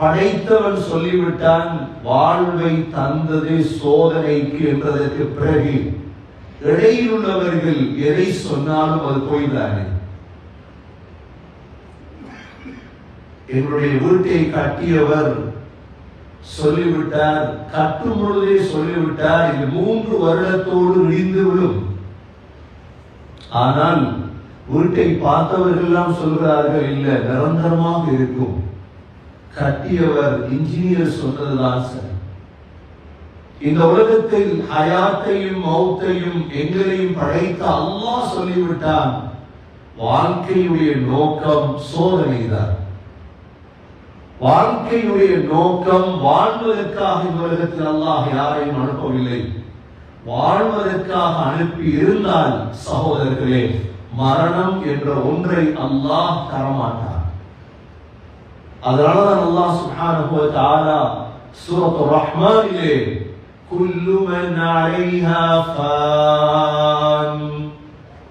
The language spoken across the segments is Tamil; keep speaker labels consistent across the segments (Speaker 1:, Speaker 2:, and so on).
Speaker 1: படைத்தவன் சொல்லிவிட்டான் வாழ்வை தந்தது சோதனைக்கு என்றதற்கு பிறகு இடையில் உள்ளவர்கள் எதை சொன்னாலும் அது பொய்தானே. என்னுடைய வீட்டை கட்டியவர் சொல்லிவிட்டார், கட்டும் பொழுதே சொல்லிவிட்டார், இது 3 வருடத்தோடு இடிந்து விடும். ஆனால் வீட்டை பார்த்தவர்கள் எல்லாம் சொல்கிறார்கள், இல்ல நிரந்தரமாக இருக்கும். கட்டியவர் இன்ஜினியர் சொன்னதுதான் சரி. இந்த உலகத்தில் ஹயாத்தையும் மௌத்தையும் எங்களையும் படைத்த அல்லாஹ் சொல்லிவிட்டான், வாழ்க்கையுடைய நோக்கம் சோதனைதான். வாழ்க்கையுடைய நோக்கம் வாழ்வதற்காக இந்த உலகத்தில் அல்லாஹ் யாரையும் அனுப்பவில்லை. வாழ்வதற்காக அனுப்பி இருந்தால் சகோதரர்களே, மரணம் என்ற ஒன்றை அல்லாஹ் தரமாட்டார். அதனாலதான் அல்லாஹ் சுப்ஹானஹு வ தஆலா சூரத்து ரஹ்மானிலே குல்லு மன் அலைஹா ஃபான்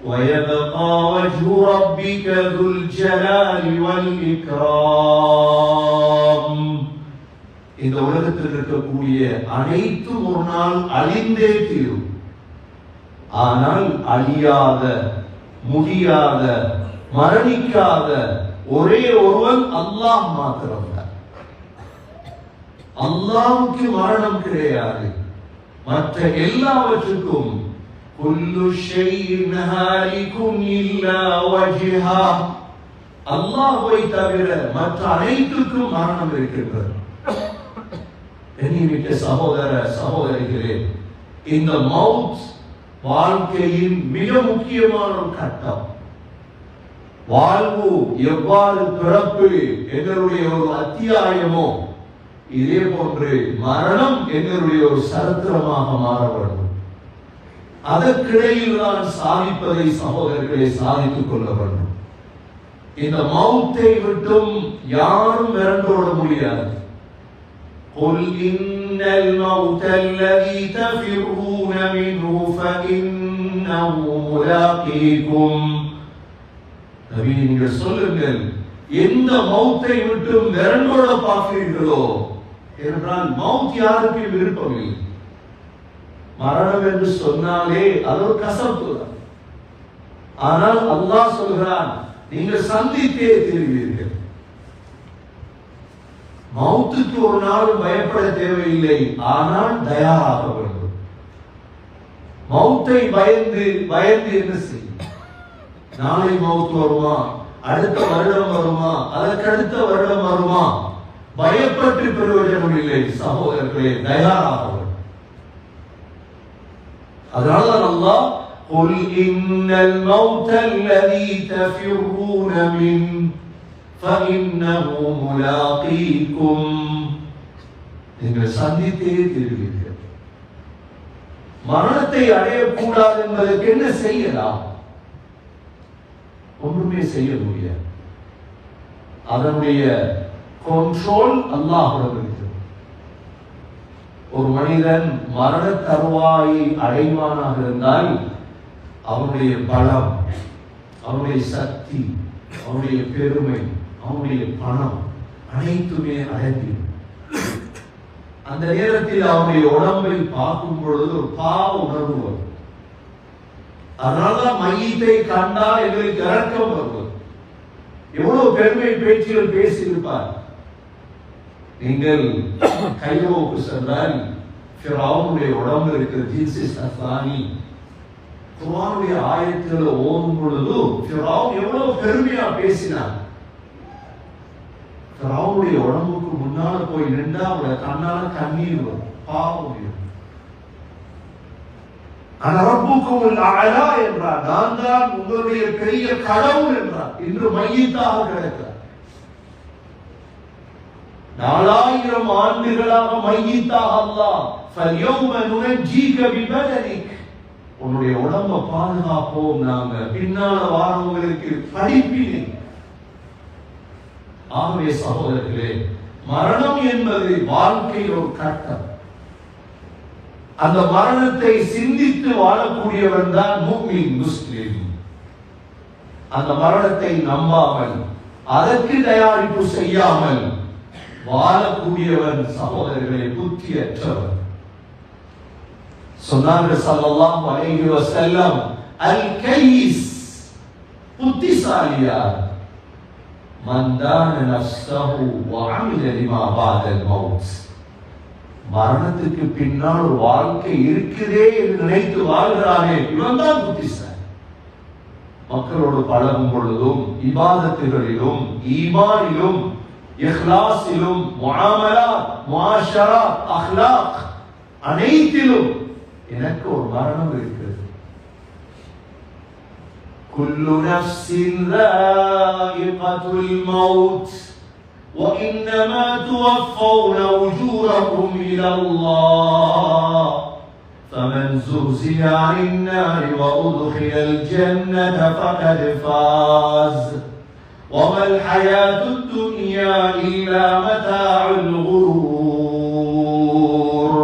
Speaker 1: வயபகா வஜ்ஹு ரப்பிக துல் ஜலாலி வல் இக்ராம், இந்த உலகத்தில் இருக்கக்கூடிய அனைத்தும் ஒரு நாள் அழிந்தே தீரும். ஆனால் அழியாத, முடியாத, மரணிக்காத ஒரே ஒருவன் அல்லாஹ் மாத்திரம்தான். அல்லாஹ்வுக்கு மரணம் கிடையாது. மற்ற எல்லாவற்றுக்கும் குல்லு ஷைஇன் ஹாலிகுன் இல்லா வஜ்ஹா, அல்லாஹ்வை தவிர மற்ற அனைத்துக்கும் மரணம் இருக்கின்றது. என்னிமிக்க சகோதர சகோதரிகளே, இந்த மவுத் வாழ்க்கையின் மிக முக்கியமான ஒரு கட்டம். வாழ்வு எவ்வாறு பிறப்பு எங்களுடைய ஒரு அத்தியாயமோ, இதே போன்று மரணம் எங்களுடைய ஒரு சரித்திரமாக மாற வேண்டும். அதற்கிடையில் தான் சாதிப்பதை சகோதரர்களை சாதித்துக் கொள்ள வேண்டும். இந்த மௌத்தை விட்டும் யாரும் விரண்டோட முடியாது. قل إن الموت الذي تفرون منه فإنه ملاقيكم, நபி நீங்கள் சொல்லுங்கள், எந்த மௌத்தை விட்டும் விரண்டோட பார்க்கிறீர்களோ, என்றால் மௌத் யாருக்கு விருப்பமில்லை. மரணம் என்று சொன்னாலே அது ஒரு கசப்பு தான். ஆனால் அல்லாஹ் சொல்கிறான், நீங்கள் சந்தித்தே தீர்வீர்கள். மௌத்துக்கு ஒரு நாளும் பயப்பட தேவையில்லை, ஆனால் தயாராக வேண்டும். மௌத்தை பயந்து பயந்து என்ன செய்யும்? நாளை மௌத் வருமா, அடுத்த வருடம் வருமா, அதற்கு அடுத்த வருடம் வருமா, பயப்பட்டு பிரயோஜனம் இல்லை சகோதரர்களே, தயாராக வேண்டும். அதனால அல்லாஹ் قل إن الموت الذي تفرون منه فإنه ملاقيكم, நீங்கள் சந்தித்தே தீர்வீர்கள். மரணத்தை அடையக்கூடாது என்பதற்கு என்ன செய்யலாம்? ஒன்றுமே செய்ய முடியாது. அதனுடைய கண்ட்ரோல் அல்லாஹ்விடம் இருக்கிறது. ஒரு மனிதன் மரண தருவாயை அடைவானாக இருந்தால் அவனுடைய பலம், அவனுடைய சக்தி, அவனுடைய பெருமை, அவனுடைய பணம் அனைத்துமே அடங்கிடும். அந்த நேரத்தில் அவனுடைய உடம்பை பார்க்கும் பொழுது ஒரு பாவ உணர்வு வரும். அதனால்தான் மையத்தை கண்டால் எங்களுக்கு இறக்கம் வருவது. எவ்வளவு பெருமை பேச்சுகள் பேசியிருப்பார். நீங்கள் கைரோவுக்கு சென்றால் ஃபிரௌனுடைய உடம்பு இருக்கிற ஜீசஸ் அஸ்லானி குர்ஆனுடைய ஆயத்துல ஓதும் பொழுது ஃபிரௌன் எவ்வளவு பெருமையா பேசினார். ஃபிரௌனுடைய உடம்புக்கு முன்னால போய் நின்றா அவருடைய கண்ணால கண்ணீர் வரும், பாவம். ரப்புக்குமுல் அலா என்றார், நான் தான் உங்களுடைய பெரிய கடவுள் என்றார். இன்று மையத்தாக கிடக்கிறார். 4000 ஆண்டுகளாக மையத்தாக அல்லாஹ் ஃபல்யௌம நுனஜ்ஜீக பிபதனிக், உன்னுடைய உடம்பை பாதுகாப்போம் நாங்க, பின்னால வாரவங்களுக்கு படிப்பினை. ஆகவே சகோதரர்களே, மரணம் என்பது வாழ்க்கையில் ஒரு கட்டம். அந்த மரணத்தை சிந்தித்து வாழக்கூடியவன் தான் முஃமின், முஸ்லிம். அந்த மரணத்தை நம்பாமல், அதற்கு தயாரிப்பு செய்யாமல் வாழக்கூடியவன் சகோதரர்களை புத்தியற்றவன். சொன்னார்கள் ஸல்லல்லாஹு அலைஹி வஸல்லம், அல் கைஸ் புத்திசாலியார் மன் தான நஃப்ஸஹு வ அமில லிமா பஅதல் மௌத். மரணத்துக்கு பின்னால் ஒரு வாழ்க்கை இருக்குதே என்று நினைத்து வாழ்கிறானே, இவன் தான் புத்திசாலி. மக்களோடு பழகும் பொழுதும், இபாதத்துகளிலும், ஈமானிலும், இஹ்லாஸிலும், முஆமலாத், முஆஷராத், அஹ்லாக் அனைத்திலும் எனக்கு ஒரு மரணம் இருக்கிறது. குல்லு நஃப்ஸின் ذائقத்துல் மௌத் وإنما توفون أجوركم إلى الله فمن زحزح عن النار وأدخل الجنة فقد فاز وما الحياة الدنيا إلا متاع الغرور.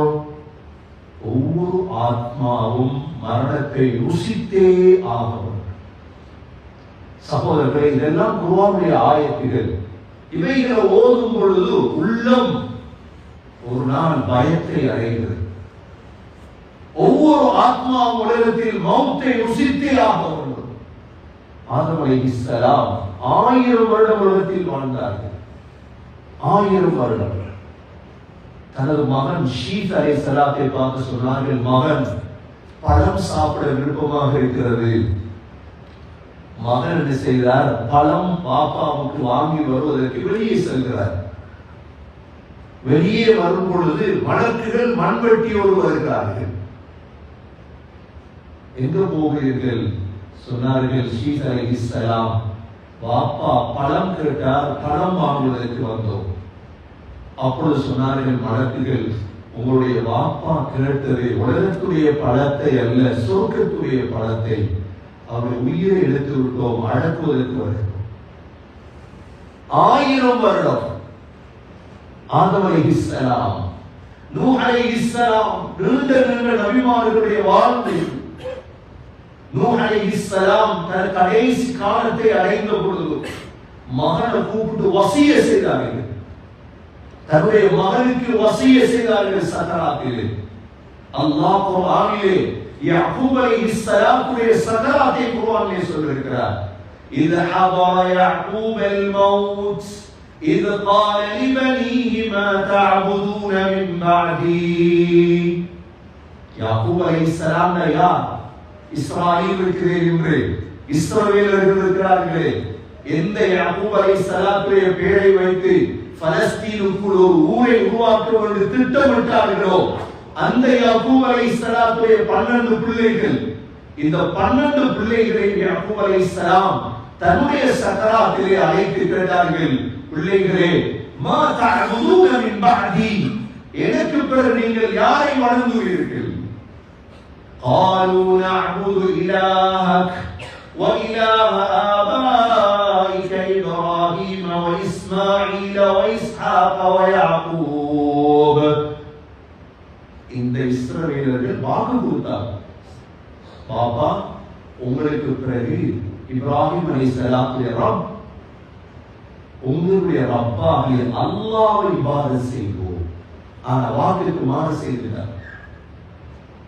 Speaker 1: ஒவ்வொரு ஆத்மாவும் மரணத்தை ருசித்தே ஆகும். சகோதரர்களே, இதெல்லாம் குர்ஆனுடைய ஆயத்துகள். இவைகளை ஓதும் பொழுது உள்ளம் ஒரு நாள் பயத்தை அடைகிறது. ஒவ்வொரு ஆத்மா உலகத்தில் மௌத்தை ருசித்தே ஆக வேண்டும். ஆதம் அலைஹிஸ்ஸலாம் 1000 வருடம் உலகத்தில் வாழ்ந்தார்கள். 1000 வருடம். தனது மகன் ஷீத் அலைஹிஸ்ஸலாத்தை பார்த்து சொன்னார்கள், மகன் பழம் சாப்பிட விருப்பமாக இருக்கிறது. மகன் என்ன செய்தார்? பழம் பாப்பாவுக்கு வாங்கி வருவதற்கு வெளியே செல்கிறார். வெளியே வரும் பொழுது மலக்குகள் மண்வெட்டியோடு வருகிறார்கள். எங்க போகிறீர்கள்? சொன்னார்கள், ஷீத் அலைஹிஸ்ஸலாம் பாப்பா பழம் கேட்டார், பழம் வாங்குவதற்கு வந்தோம். அப்பொழுது சொன்னார்கள் மலக்குகள், உங்களுடைய பாப்பா கேட்டது உலகத்துடைய பழத்தை அல்ல, சொர்க்கத்துடைய பழத்தை. அவருடைய உயிரை எடுத்து விட்டோம், அடக்குவதற்கு வருகிறோம். 1000 வருடம். ஆதம் அலைஹிஸ்ஸலாம், நூஹ் அலைஹிஸ்ஸலாம், நீண்ட நபிமார்களுடைய வாழ்க்கை. நூஹ் அலைஹிஸ்ஸலாம் தன் கடைசி காலத்தை அடைந்த பொழுது மகனை கூப்பிட்டு வசிய செய்தார்கள். தன்னுடைய மகனுக்கு வசிய செய்தார்கள் சக்கராத்திலே. அல்லாஹ் குர்ஆனிலே யாக்கூப் அலைஹிஸ்ஸலாமுடைய சக்கராத்தை குர்ஆனிலே சொல்லியிருக்கிறார். إذ حضر يعقوب الموت إذ قال لبنيه ما تعبدون من بعدي. யாக்கூப் அலைஹிஸ்ஸலாம் யார்? இஸ்ராயீல் இருக்கிறீர்கள், இஸ்ரவேலர்கள் இருக்கிறார்களே, எந்த யாக்கூப் அலைஹிஸ்ஸலாத்துடைய பெயரை வைத்து பலஸ்தீனுக்குள் ஒரு ஊரை உருவாக்க வேண்டும் திட்டமிட்டார்களோ, அந்த யாக்கூப் அலைஹிஸ்ஸலாத்துடைய 12 பிள்ளைகள். இந்த 12 பிள்ளைகளை யாக்கூப் அலைஹிஸ்ஸலாம் தன்னுடைய சக்கராத்திலே அழைத்து கேட்டார்கள், பிள்ளைகளே, மா தஅபுதூன மின் பஅதி, எனக்கு பிறகு நீங்கள் யாரை வணங்குவீர்கள்? قالوا نعبد إلهك وإله آبائك إبراهيم وإسماعيل وإسحاق ويعقوب. இந்த இஸ்ரவேலர்கள் வாக்கு கொடுத்தார்கள், பாபா உங்களுக்கு பிறகு இப்ராஹிம் அலைஹிஸ்ஸலாத்துடைய ரப், உங்களுடைய ரப்பாகிய அல்லாஹ்வை இபாதத் செய்வோம். ஆனா வாக்குக்கு மாறு செய்தார்.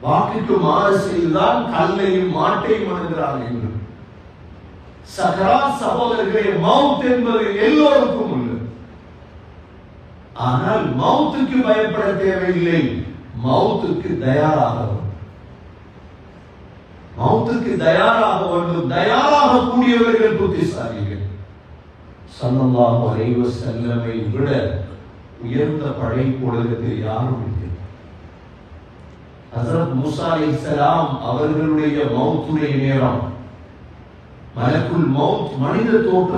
Speaker 1: வாக்குக்கு மாறு செய்துதான் கல்லையும் மாட்டையும் வணங்குகிறார்கள் என்று. சக்கராத் சகோதரர்களே, மவுத் என்பது எல்லோருக்கும் உண்டு. ஆனால் மவுத்துக்கு பயப்பட தேவையில்லை, மவுத்துக்கு தயாராக வேண்டும். மவுத்துக்கு தயாராக வேண்டும். தயாராக கூடியவர்கள் புத்திசாலிகள். ஸல்லல்லாஹு அலைஹி வஸல்லமை விட உயர்ந்த படைப்பு உலகத்தில் யாரும் இல்லை. ஹஜ்ரத் மூஸா அலைஹிஸ்ஸலாம் அவர்களுடைய மௌத்துடைய நேரம், மலக்குல் மௌத் மனித தோற்றம்